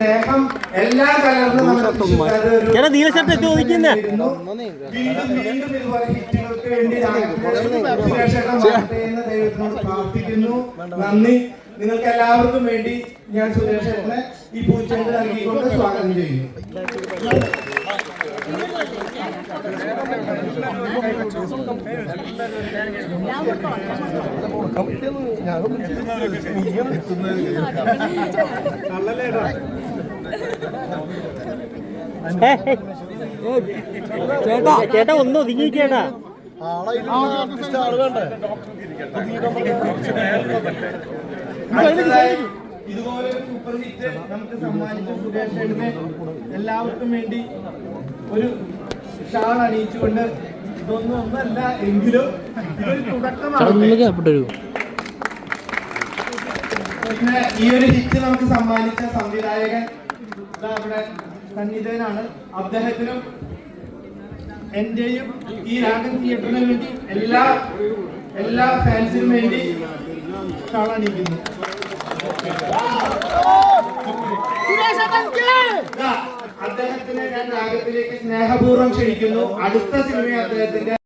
സ്നേഹം എല്ലാം കലർന്ന് നമ്മുടെ വീണ്ടും ഇതുപോലെ ഹിറ്റുകൾക്ക് വേണ്ടി ദൈവത്തിനോട് പ്രാർത്ഥിക്കുന്നു. നന്ദി. നിങ്ങൾക്ക് എല്ലാവർക്കും വേണ്ടി ഞാൻ സുരേഷ് ചേട്ടനെ ഈ പൂച്ചെണ്ട് നൽകിക്കൊണ്ട് സ്വാഗതം ചെയ്യുന്നു. ചേട്ടാ ഒന്ന് ഒതുങ്ങിക്കേട്ടാ. ഇതുപോലെ സൂപ്പർ ഹിറ്റ് നമുക്ക് സമ്മാനിച്ച സുരേഷ് ചേട്ടനെ എല്ലാവർക്കും വേണ്ടി ഒരു ഷാൾ അണിയിച്ചുകൊണ്ട് ഇതൊന്നും ഒന്നല്ല എങ്കിലും ഇതൊരു തുടക്കമാണ്. പിന്നെ ഈ ഒരു ഹിറ്റ് നമുക്ക് സമ്മാനിച്ച സംവിധായകൻ അവിടെ സന്നിധനാണ്. അദ്ദേഹത്തിനും എന്റെയും ഈ രാഗം തിയേറ്ററിന് വേണ്ടി എല്ലാ ഫാൻസിനും വേണ്ടി ഷാൾ അണിയിക്കുന്നു. അദ്ദേഹത്തിനെ ഞാൻ രാഗത്തിലേക്ക് സ്നേഹപൂർവ്വം ക്ഷണിക്കുന്നു. അടുത്ത സിനിമ അദ്ദേഹത്തിന്റെ